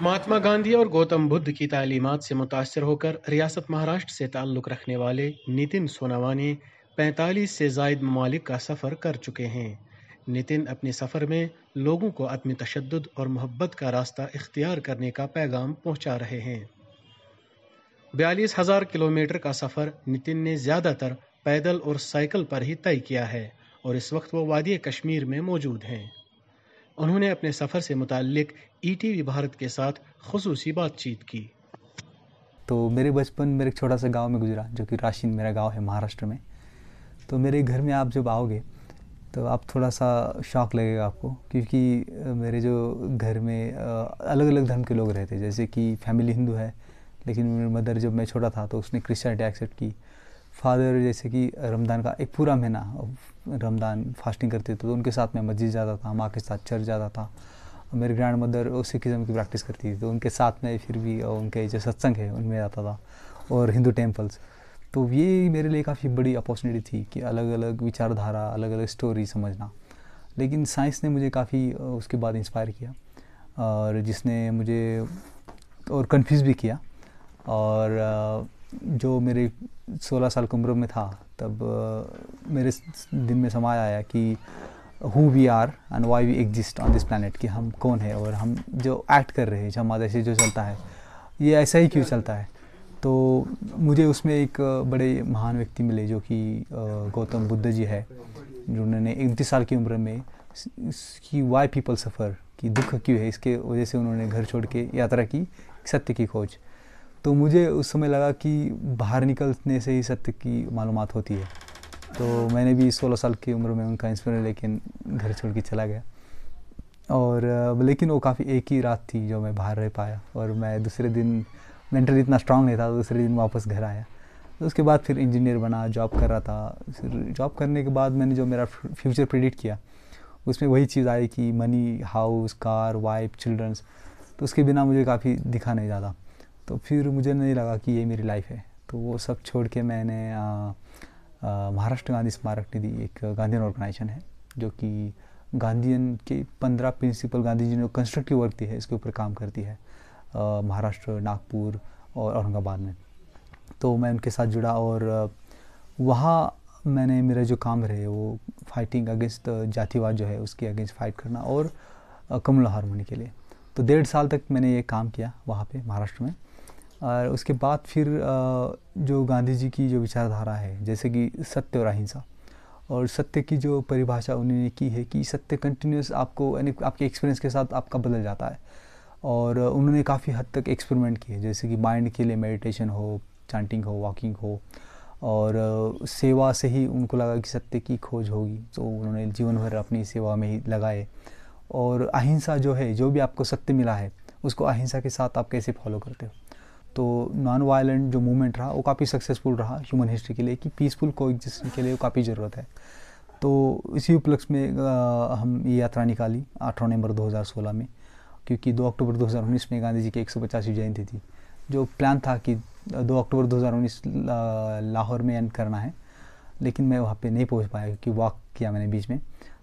महात्मा गांधी और गौतम बुद्ध की तालीमात से मुतासिर होकर रियासत महाराष्ट्र से ताल्लुक़ रखने वाले नितिन सोनावानी 45 से ज़ायद ममालिक का सफ़र कर चुके हैं। नितिन अपने सफ़र में लोगों को अदम तशद्दुद और मोहब्बत का रास्ता इख्तियार करने का पैगाम पहुंचा रहे हैं। 42,000 किलोमीटर का सफ़र नितिन ने ज़्यादातर पैदल और साइकिल पर ही तय किया है और इस वक्त वो वादी कश्मीर में मौजूद हैं। उन्होंने अपने सफ़र से मुताल्लिक ETV भारत के साथ खुसूसी बातचीत की। तो मेरे बचपन मेरे एक छोटा सा गांव में गुजरा, जो कि राशीन मेरा गांव है महाराष्ट्र में। तो मेरे घर में आप जब आओगे तो आप थोड़ा सा शॉक लगेगा आपको, क्योंकि मेरे जो घर में अलग अलग धर्म के लोग रहते हैं। जैसे कि फैमिली हिंदू है, लेकिन मेरी मदर जब मैं छोटा था तो उसने क्रिश्चियनिटी एक्सेप्ट की। फादर जैसे कि रमज़ान का एक पूरा महीना रमज़ान फास्टिंग करते थे, तो उनके साथ मैं मस्जिद जाता था, माँ के साथ चर्च जाता था। मेरी ग्रैंड मदर सिखिज़म की प्रैक्टिस करती थी, तो उनके साथ में फिर भी उनके जो सत्संग है उनमें जाता था, और हिंदू टेम्पल्स। तो ये मेरे लिए काफ़ी बड़ी अपॉर्चुनिटी थी कि अलग अलग विचारधारा, अलग अलग स्टोरी समझना। लेकिन साइंस ने मुझे काफ़ी उसके बाद इंस्पायर किया, और जिसने मुझे और कन्फ्यूज़ भी किया। और जो मेरे 16 साल की उम्र में था तब मेरे दिन में समाज आया कि who we are and why we exist on this planet, कि हम कौन है और हम जो एक्ट कर रहे हैं, हमारे ऐसे जो चलता है ये ऐसा ही क्यों चलता है। तो मुझे उसमें एक बड़े महान व्यक्ति मिले, जो कि गौतम बुद्ध जी है, जिन्होंने 29 साल की उम्र में कि वाई पीपल सफ़र, कि दुख क्यों है, इसके वजह से उन्होंने घर छोड़ के यात्रा की सत्य की खोज। तो मुझे उस समय लगा कि बाहर निकलने से ही सत्य की मालूमात होती है। तो मैंने भी 16 साल की उम्र में उनका इंस्पिरेशन लेकिन घर छोड़ के चला गया। और लेकिन वो काफ़ी एक ही रात थी जो मैं बाहर रह पाया, और मैं दूसरे दिन मेंटली इतना स्ट्रांग नहीं था, तो दूसरे दिन वापस घर आया। तो उसके बाद फिर इंजीनियर बना, जॉब कर रहा था। फिर जॉब करने के बाद मैंने जो मेरा फ्यूचर प्रेडिक्ट किया, उसमें वही चीज़ आई कि money, house, car, wife, childrens. तो उसके बिना मुझे काफ़ी दिखा नहीं ज़्यादा। तो फिर मुझे नहीं लगा कि ये मेरी लाइफ है। तो वो सब छोड़ के मैंने महाराष्ट्र गांधी स्मारक निधि, एक गांधीयन ऑर्गेनाइजेशन है, जो कि गांधीयन के 15 प्रिंसिपल गांधी जी ने कंस्ट्रक्टिव वर्क दी है, इसके ऊपर काम करती है महाराष्ट्र, नागपुर और औरंगाबाद में। तो मैं उनके साथ जुड़ा, और वहाँ मैंने मेरा जो काम रहे वो फाइटिंग अगेंस्ट जातिवाद जो है उसके अगेंस्ट फाइट करना, और कम्युनल हार्मोनी के लिए। तो 1.5 साल तक मैंने ये काम किया वहाँ पे महाराष्ट्र में। और उसके बाद फिर जो गांधी जी की जो विचारधारा है, जैसे कि सत्य और अहिंसा, और सत्य की जो परिभाषा उन्होंने की है कि सत्य कंटिन्यूस आपको, यानी आपके एक्सपीरियंस के साथ आपका बदल जाता है। और उन्होंने काफ़ी हद तक एक्सपेरिमेंट किए, जैसे कि माइंड के लिए मेडिटेशन हो, चैंटिंग हो, वॉकिंग हो, और सेवा से ही उनको लगा कि सत्य की खोज होगी, तो उन्होंने जीवन भर अपनी सेवा में ही लगाए। और अहिंसा जो है, जो भी आपको सत्य मिला है उसको अहिंसा के साथ आप कैसे फॉलो करते हो। तो नॉन वायलेंट जो मूवमेंट रहा वो काफ़ी सक्सेसफुल रहा ह्यूमन हिस्ट्री के लिए, कि पीसफुल कोएग्जिस्टेंस के लिए वो काफ़ी ज़रूरत है। तो इसी उपलक्ष्य में हम ये यात्रा निकाली 8 नवंबर 2016 में, क्योंकि 2 अक्टूबर 2019 में गांधी जी की 150वीं जयंती थी। जो प्लान था कि 2 अक्टूबर 2019 लाहौर में एंड करना है, लेकिन मैं वहाँ पे नहीं पहुँच पाया क्योंकि वॉक किया मैंने बीच में।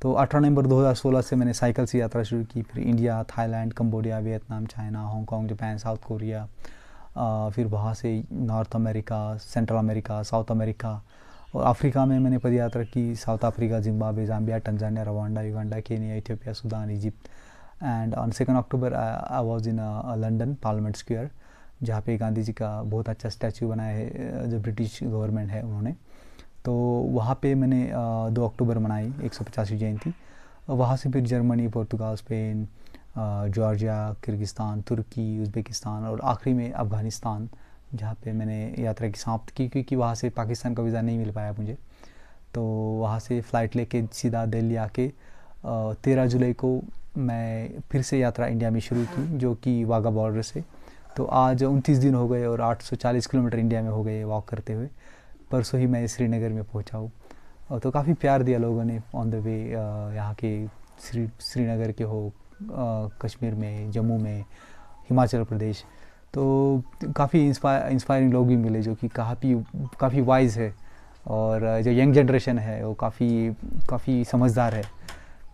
तो 18 नवंबर 2016 से मैंने साइकिल से यात्रा शुरू की, फिर India, Thailand, Cambodia, Vietnam, China, Hong Kong, Japan, South Korea, फिर वहाँ से North America, Central America, South America, और अफ्रीका में मैंने पदयात्रा की, South Africa, Zimbabwe, Zambia, Tanzania, Rwanda, Uganda, Kenya, Ethiopia, Sudan, Egypt. And on 2 October I was in London Parliament Square, जहाँ पे गांधी जी का बहुत अच्छा स्टैचू बनाया है, जो ब्रिटिश गवर्नमेंट है उन्होंने। तो वहाँ पे मैंने 2 अक्टूबर मनाई 150वीं जयंती। वहाँ से फिर जर्मनी, पुर्तगाल, स्पेन, जॉर्जिया, किर्गिस्तान, तुर्की, उज़्बेकिस्तान, और आखिरी में अफ़गानिस्तान, जहाँ पे मैंने यात्रा की समाप्त की, क्योंकि वहाँ से पाकिस्तान का वीज़ा नहीं मिल पाया मुझे। तो वहाँ से फ़्लाइट लेके सीधा दिल्ली आके 13 जुलाई को मैं फिर से यात्रा इंडिया में शुरू की, जो कि वाघा बॉर्डर से। तो आज 29 दिन हो गए और 840 किलोमीटर इंडिया में हो गए वॉक करते हुए। परसों ही मैं श्रीनगर में पहुंचा हूँ, और तो काफ़ी प्यार दिया लोगों ने ऑन द वे। यहाँ के श्रीनगर के हो, कश्मीर में, जम्मू में, हिमाचल प्रदेश, तो काफ़ी इंस्पायरिंग लोग भी मिले, जो कि काफ़ी वाइज है, और जो यंग जनरेशन है वो काफ़ी समझदार है,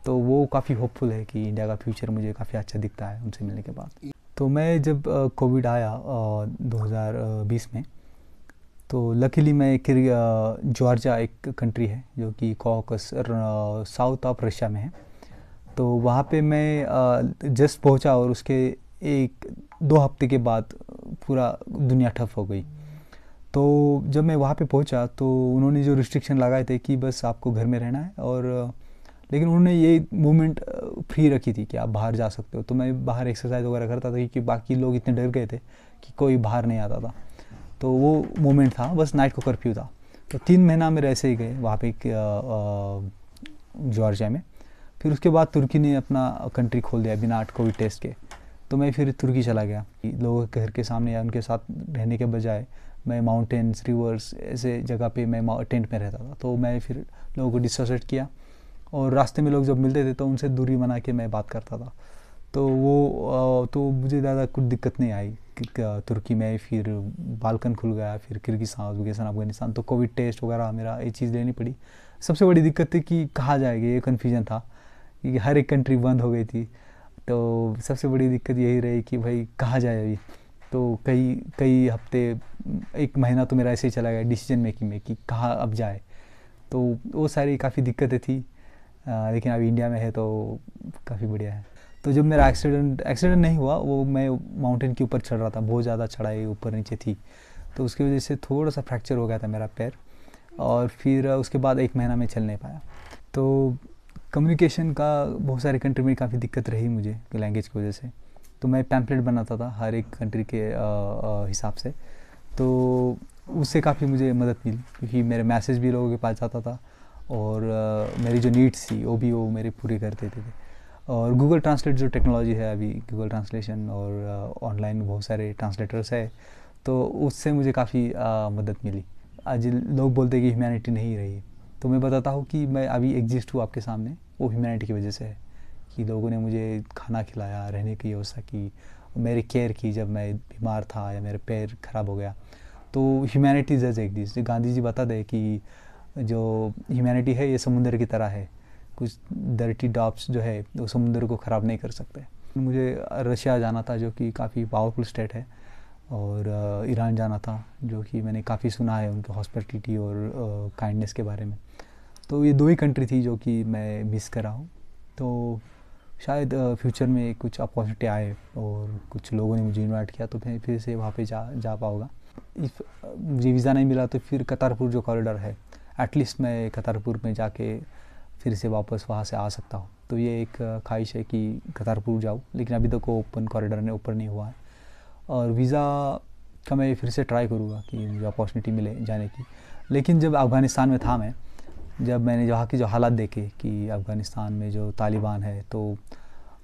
तो वो काफ़ी होपफुल है कि इंडिया का फ्यूचर मुझे काफ़ी अच्छा दिखता है उनसे मिलने के बाद। तो मैं जब कोविड आया 2020 में, तो लकीली मैं जॉर्जिया एक कंट्री है जो कि कॉकस साउथ ऑफ रशिया में है, तो वहाँ पे मैं जस्ट पहुँचा और उसके 1-2 हफ्ते के बाद पूरा दुनिया ठप हो गई। तो जब मैं वहाँ पे पहुँचा तो उन्होंने जो रिस्ट्रिक्शन लगाए थे कि बस आपको घर में रहना है, और लेकिन उन्होंने ये मूवमेंट फ्री रखी थी कि आप बाहर जा सकते हो। तो मैं बाहर एक्सरसाइज वगैरह करता था क्योंकि बाकी लोग इतने डर गए थे कि कोई बाहर नहीं आता था। तो वो मोमेंट था, बस नाइट को कर्फ्यू था। तो 3 महीना मेरे ऐसे ही गए वहाँ पे जॉर्जिया में। फिर उसके बाद तुर्की ने अपना कंट्री खोल दिया बिना कोविड टेस्ट के। तो मैं फिर तुर्की चला गया। लोगों के घर के सामने या उनके साथ रहने के बजाय मैं माउंटेन्स, रिवर्स ऐसे जगह पे मैं टेंट में रहता था। तो मैं फिर लोगों को डिसोसिएट किया, और रास्ते में लोग जब मिलते थे तो उनसे दूरी बना के मैं बात करता था। तो वो तो मुझे ज़्यादा कुछ दिक्कत नहीं आई तुर्की में। फिर बाल्कन खुल गया, फिर किर्गिस्तान, उज़्बेकिस्तान, अफगानिस्तान, तो कोविड टेस्ट वगैरह मेरा ये चीज़ लेनी पड़ी। सबसे बड़ी दिक्कत थी कि कहाँ जाएंगे, ये कन्फ्यूजन था कि हर एक कंट्री बंद हो गई थी। तो सबसे बड़ी दिक्कत यही रही कि भाई कहाँ जाए अभी। तो कई हफ्ते, 1 महीना तो मेरा ऐसे ही चला गया डिसीजन मेकिंग में कि कहाँ अब जाए। तो वो सारी काफ़ी दिक्कतें थी, लेकिन अभी इंडिया में है तो काफ़ी बढ़िया है। तो जब मेरा एक्सीडेंट नहीं हुआ, वो मैं माउंटेन के ऊपर चढ़ रहा था, बहुत ज़्यादा चढ़ाई ऊपर नीचे थी, तो उसकी वजह से थोड़ा सा फ्रैक्चर हो गया था मेरा पैर, और फिर उसके बाद 1 महीना में चल नहीं पाया। तो कम्युनिकेशन का बहुत सारे कंट्री में काफ़ी दिक्कत रही मुझे लैंग्वेज की वजह से। तो मैं पैम्पलेट बनाता था हर एक कंट्री के हिसाब से, तो उससे काफ़ी मुझे मदद मिली क्योंकि मेरे मैसेज भी लोगों के पास जाता था, और मेरी जो नीड्स थी वो मेरे पूरी कर देते थे। और गूगल ट्रांसलेट जो टेक्नोलॉजी है अभी, गूगल ट्रांसलेशन और ऑनलाइन बहुत सारे ट्रांसलेटर्स है, तो उससे मुझे काफ़ी मदद मिली। आज लोग बोलते हैं कि ह्यूमैनिटी नहीं रही, तो मैं बताता हूँ कि मैं अभी एग्जिस्ट हूँ आपके सामने, वो ह्यूमैनिटी की वजह से है कि लोगों ने मुझे खाना खिलाया, रहने की व्यवस्था की, मेरी केयर की जब मैं बीमार था या मेरे पैर ख़राब हो गया। तो humanity does exist. Gandhi ji बता दे कि जो ह्यूमैनिटी है ये समुंदर की तरह है, कुछ डर्टी ड्रॉप्स जो है वो समुंदर को ख़राब नहीं कर सकते। मुझे रशिया जाना था जो कि काफ़ी पावरफुल स्टेट है, और ईरान जाना था जो कि मैंने काफ़ी सुना है उनके हॉस्पिटलिटी और काइंडनेस के बारे में। तो ये 2 ही कंट्री थी जो कि मैं मिस कर रहा हूँ। तो शायद फ्यूचर में कुछ अपॉर्चुनिटी आए और कुछ लोगों ने मुझे इनवाइट किया तो मैं फिर से वहाँ पे जा पाऊँगा। इफ़ मुझे वीज़ा नहीं मिला तो फिर करतारपुर जो कॉरिडोर है, एटलीस्ट मैं करतारपुर में जाके फिर से वापस वहाँ से आ सकता हूँ। तो ये एक ख्वाहिश है कि करतारपुर जाऊँ, लेकिन अभी तक वो ओपन कॉरिडोर ने ऊपर नहीं हुआ है। और वीज़ा का मैं फिर से ट्राई करूँगा कि मुझे अपॉर्चुनिटी मिले जाने की। लेकिन जब अफ़गानिस्तान में था मैं, जब मैंने वहाँ के जो हालात देखे कि अफ़गानिस्तान में जो तालिबान है, तो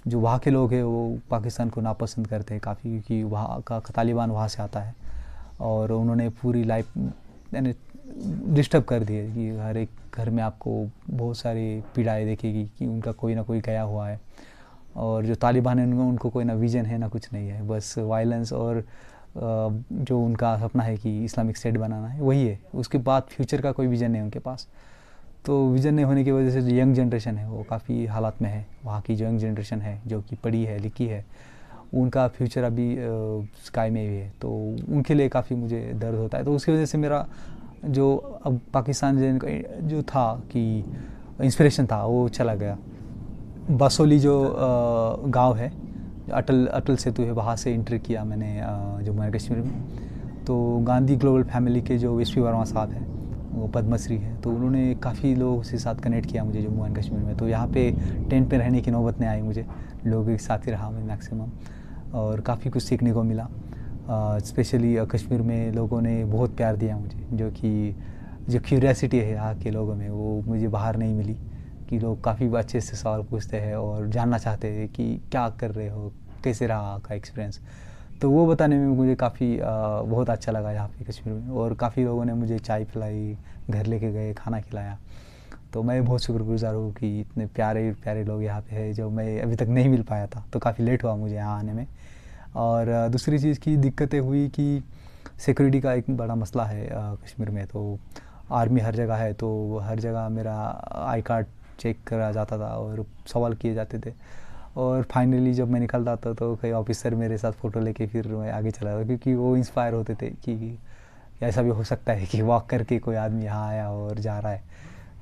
जो वहाँ के लोग हैं वो पाकिस्तान को नापसंद करते हैं काफ़ी, क्योंकि वहाँ का तालिबान वहाँ से आता है, और उन्होंने पूरी लाइफ यानी डिस्टर्ब कर दी है कि हर एक घर में आपको बहुत सारी पीड़ाएँ देखेगी कि उनका कोई ना कोई गया हुआ है। और जो तालिबान है उनको कोई ना विज़न है ना कुछ नहीं है, बस वायलेंस और जो उनका सपना है कि इस्लामिक स्टेट बनाना है वही है। उसके बाद फ्यूचर का कोई विज़न नहीं उनके पास। तो विज़न नहीं होने की वजह से जो यंग जनरेशन है वो काफ़ी हालात में है। वहाँ की जो यंग जनरेशन है जो कि पढ़ी है लिखी है, उनका फ्यूचर अभी स्काई में ही है, तो उनके लिए काफ़ी मुझे दर्द होता है। तो उसकी वजह से मेरा जो अब पाकिस्तान जो था कि इंस्पिरेशन था वो चला गया। बासोली जो गांव है, अटल सेतु है, वहाँ से इंटर किया मैंने जम्मू एंड कश्मीर में। तो गांधी ग्लोबल फैमिली के जो एस पी वर्मा साहब हैं वो पद्मश्री है, तो उन्होंने काफ़ी लोगों से साथ कनेक्ट किया मुझे जम्मू एंड कश्मीर में। तो यहाँ पे टेंट पे रहने की नौबत नहीं आई मुझे, लोगों के साथ ही रहा मैं मैक्सिमम, और काफ़ी कुछ सीखने को मिला। स्पेशली कश्मीर में लोगों ने बहुत प्यार दिया मुझे, जो क्यूरियोसिटी है यहाँ के लोगों में वो मुझे बाहर नहीं मिली, कि लोग काफ़ी अच्छे से सवाल पूछते हैं और जानना चाहते हैं कि क्या कर रहे हो, कैसे रहा आपका एक्सपीरियंस। तो वो बताने में मुझे काफ़ी बहुत अच्छा लगा यहाँ पे कश्मीर में। और काफ़ी लोगों ने मुझे चाय पिलाई, घर लेके गए, खाना खिलाया। तो मैं बहुत शुक्रगुजार हूँ कि इतने प्यारे प्यारे लोग यहाँ पे हैं जो मैं अभी तक नहीं मिल पाया था। तो काफ़ी लेट हुआ मुझे यहाँ आने में। और दूसरी चीज़ की दिक्कतें हुई कि सिक्योरिटी का एक बड़ा मसला है कश्मीर में। तो आर्मी हर जगह है, तो हर जगह मेरा आई कार्ड चेक करा जाता था और सवाल किए जाते थे। और फाइनली जब मैं निकलता था तो कई ऑफिसर मेरे साथ फ़ोटो लेके फिर मैं आगे चला था, क्योंकि वो इंस्पायर होते थे कि ऐसा भी हो सकता है कि वॉक करके कोई आदमी यहाँ आया और जा रहा है।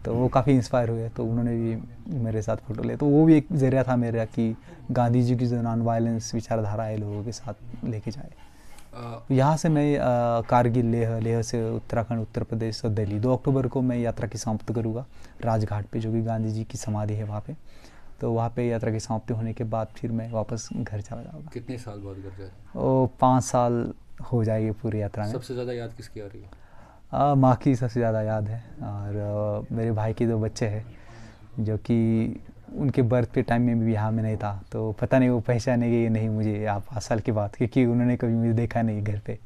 तो वो काफ़ी इंस्पायर हुए, तो उन्होंने भी मेरे साथ फ़ोटो लिए। तो वो भी एक ज़रिया था मेरा कि गांधी जी की जो नॉन वायलेंस विचारधारा है लोगों के साथ लेके जाए। यहाँ से मैं कारगिल, लेह से उत्तराखंड, उत्तर प्रदेश और दिल्ली 2 अक्टूबर को मैं यात्रा की समाप्ति करूँगा राजघाट पे, जो कि गांधी जी की समाधि है वहाँ पे। तो वहाँ पे यात्रा की समाप्ति होने के बाद फिर मैं वापस घर चला जाऊँगा। कितने साल बाद घर जाए? वो 5 साल हो जाएगी पूरी यात्रा में। सबसे ज़्यादा याद किसकी आ रही है? माँ की सबसे ज़्यादा याद है, और मेरे भाई के 2 बच्चे हैं जो कि उनके बर्थ के टाइम में भी यहाँ में नहीं था, तो पता नहीं वो पहचानेंगे या नहीं मुझे आप 5 साल के बाद, क्योंकि उन्होंने कभी मुझे देखा नहीं घर पे।